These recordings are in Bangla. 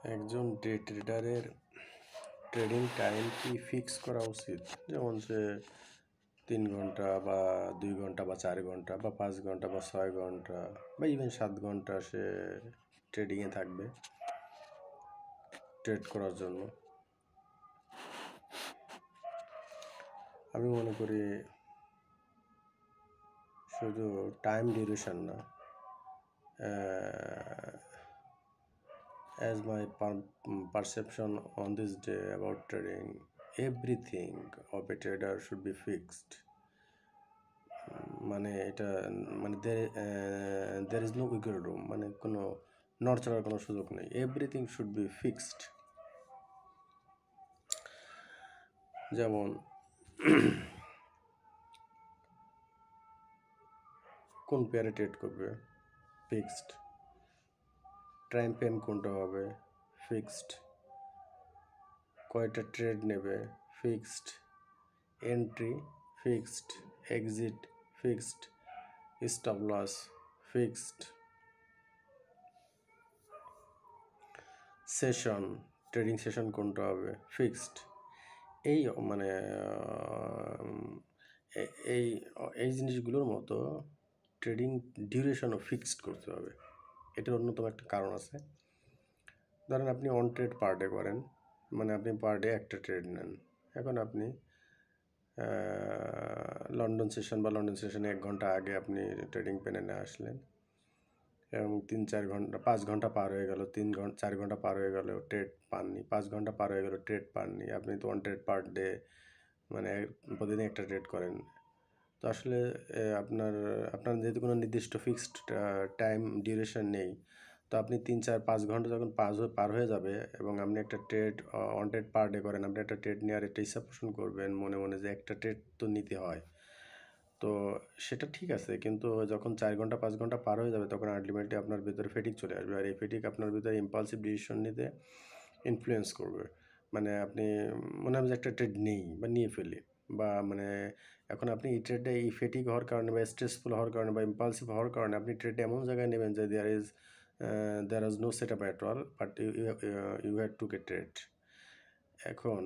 একজন ডে ট্রেডারের ট্রেডিং টাইম কি ফিক্স করা উচিত? যেমন সে 3 ঘন্টা বা 2 ঘন্টা বা 4 ঘন্টা বা 5 ঘন্টা বা 6 ঘন্টা বা ইভেন 7 ঘন্টা সে ট্রেডিংয়ে থাকবে ট্রেড করার জন্য। আমি মনে করি শুধু টাইম ডিউরেশন না, as my perception on this day about trading, everything of a trader should be fixed. মানে এটা মানে there is no wiggle room, মানে কোনো নড়চড়ার কোনো সুযোগ নেই। Everything should be fixed. যেমন কোন পেয়ারে ট্রেড করবে ফিক্সড, টাইম ফ্রেম কোনটা হবে ফিক্সড, কয়টা ট্রেড নেবে fixed, entry fixed, exit fixed, stop loss fixed, session trading session কোনটা হবে ফিক্সড। এই মানে এই এই জিনিসগুলোর মতো ট্রেডিং ডিউরেশনও ফিক্সড করতে হবে। এটার অন্যতম একটা কারণ আছে। ধরেন আপনি অন ট্রেড পার ডে করেন, মানে আপনি পার ডে একটা ট্রেড নেন। এখন আপনি লন্ডন সেশনে 1 ঘন্টা আগে আপনি ট্রেডিং প্যানেলে আসলেন এবং 3-4 ঘন্টা 5 ঘন্টা পার হয়ে গেল, 4 ঘন্টা পার হয়ে গেল, ট্রেড পাননি, 5 ঘন্টা পার হয়ে গেল, ট্রেড পাননি। আপনি তো অন ট্রেড পার ডে, মানে প্রতিদিন একটা ট্রেড করেন। তো আসলে আপনার আপনার যেহেতু কোনো নির্দিষ্ট ফিক্সড টাইম ডিউরেশন নেই, তো আপনি 3-4-5 ঘন্টা যখন পার হয়ে যাবে এবং আপনি একটা trade on trade per day করেন, আপনি একটা ট্রেড নেওয়ার একটা ইচ্ছা পোষণ করবেন মনে মনে যে একটা ট্রেড তো নিতে হয়। তো সেটা ঠিক আছে, কিন্তু যখন 4-5 ঘন্টা পার হয়ে যাবে তখন আলটিমেটলি আপনার ভিতরে ফেটিক চলে আসবে, আর এই ফেটিক আপনার ভিতরে ইম্পালসিভ ডিসিশন নিতে ইনফ্লুয়েন্স করবে। মানে আপনি মনে হবে যে একটা ট্রেড নেই বা নিয়ে ফেলি, বা মানে এখন আপনি এই ট্রেডে এই ফেটিক হওয়ার কারণে বা স্ট্রেসফুল হওয়ার কারণে বা ইম্পালসিভ হওয়ার কারণে আপনি ট্রেডে এমন জায়গায় নেবেন যে there is no set up at all, but you had to get trade. এখন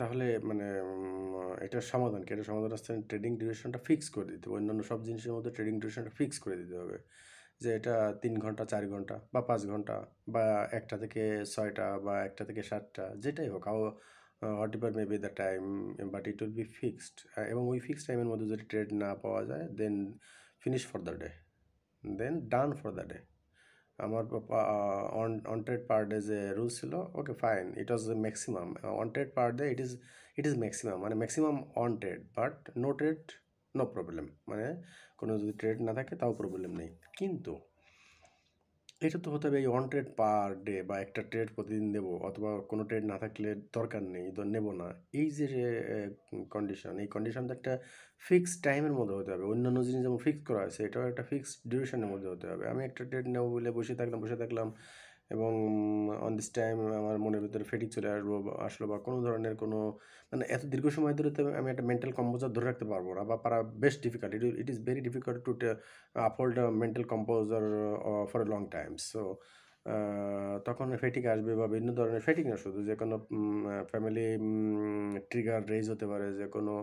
তাহলে মানে এটার সমাধান কি? এটার সমাধান হচ্ছে ট্রেডিং ডিউরেশনটা ফিক্স করে দিতে হবে। অন্যান্য সব জিনিসের মধ্যে ট্রেডিং ডিউরেশনটা ফিক্স করে দিতে হবে, যে এটা 3 ঘন্টা, 4 ঘন্টা বা 5 ঘন্টা বা 1টা থেকে 6টা বা 1টা থেকে 7টা, যেটাই হোক, what ever may be the time, but it will be fixed. এবং ওই ফিক্সড টাইমের মধ্যে যদি ট্রেড না পাওয়া যায়, then finish for the day, then done for the day. আমার অন ট্রেড পার ডে যে রুল ছিল, okay fine, it was maximum one trade per day, it is maximum, মানে maximum one trade, but no trade no problem, মানে কোনো যদি ট্রেড না থাকে তাও প্রবলেম নেই। কিন্তু এটা তো হতে হবে এই অন ট্রেড পার ডে, বা একটা ট্রেড প্রতিদিন দেবো, অথবা কোনো ট্রেড না থাকলে দরকার নেই, নেবো না। এই যে কন্ডিশন, এই কন্ডিশনটা একটা ফিক্সড টাইমের মধ্যে হতে হবে। অন্যান্য জিনিস যেমন ফিক্স করা আছে, এটাও একটা ফিক্সড ডিউরেশনের মধ্যে হতে হবে। আমি একটা ট্রেড নেবো বলে বসে থাকলাম এবং অন দিস টাইম আমার মনের ভিতরে ফেটিক চলে আসলো বা কোনো ধরনের কোনো, মানে এত দীর্ঘ সময় ধরে তো আমি একটা মেন্টাল কম্পোজার ধরে রাখতে পারবো না, বা পারা বেশ difficult. It is very difficult to uphold a mental composure for a long time. So তখন ফেটিক আসবে, বা বিভিন্ন ধরনের ফেটিক না, শুধু যে কোনো ফ্যামিলি ট্রিগার রেজ হতে পারে, যে কোনো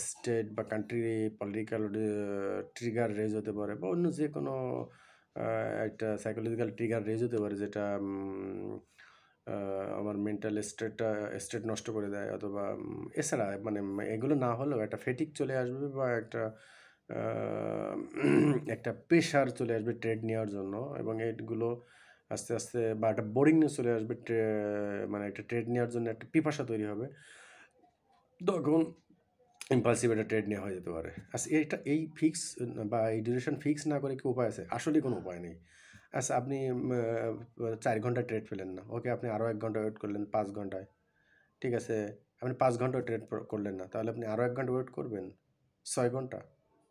স্টেট বা কান্ট্রি পলিটিক্যাল ট্রিগার রেজ হতে পারে, বা অন্য যে কোনো একটা সাইকোলজিক্যাল ট্রিগার রেজ হতে পারে, যেটা আমার মেন্টাল স্টেট নষ্ট করে দেয়। অথবা এছাড়া মানে এগুলো না হলেও একটা ফেটিক চলে আসবে, বা একটা প্রেশার চলে আসবে ট্রেড নেওয়ার জন্য, এবং এইগুলো আস্তে আস্তে, বা একটা বোরিংনেস চলে আসবে, মানে একটা ট্রেড নেওয়ার জন্য একটা পিপাসা তৈরি হবে, তখন ইম্পালসিভ একটা ট্রেড নেওয়া হয়ে যেতে পারে। আচ্ছা, এই ফিক্স বা এই ডিউরেশন ফিক্স না করে কি উপায় আছে? আসলেই কোনো উপায় নেই। আচ্ছা, আপনি 4 ঘন্টা ট্রেড পেলেন না, ওকে, আপনি আরও 1 ঘন্টা ওয়েট করলেন 5 ঘন্টায়, ঠিক আছে। আপনি 5 ঘন্টা ট্রেড করলেন না, তাহলে আপনি আরও 1 ঘন্টা ওয়েট করবেন 6 ঘন্টা,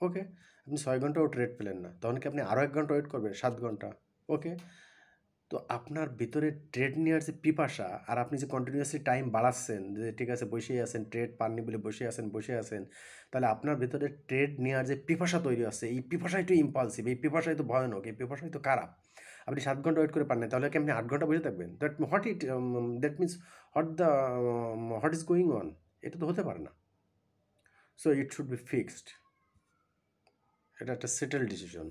ওকে। আপনি 6 ঘন্টাও ট্রেড পেলেন না, তখন কি আপনি আরও 1 ঘন্টা ওয়েট করবেন 7 ঘন্টা, ওকে। তো আপনার ভিতরে ট্রেড নেওয়ার যে পিপাসা আর আপনি যে কন্টিনিউয়াসলি টাইম বাড়াচ্ছেন যে ঠিক আছে বসেই আছেন, ট্রেড পাননি বলে বসে আছেন, তাহলে আপনার ভিতরে ট্রেড নেওয়ার যে পিপাসা তৈরি হচ্ছে, এই পিপাসাই তো ইম্পালসিভ, এই পিপাসাই তো ভয়ানক, এই পিপাসাই তো খারাপ। আপনি 7 ঘন্টা ওয়েট করে পান নাই, তাহলে কি আপনি 8 ঘন্টা বসে থাকবেন? That means what is going on? এটা তো হতে পারে না। So it should be fixed. এটা একটা সেটেল ডিসিশন।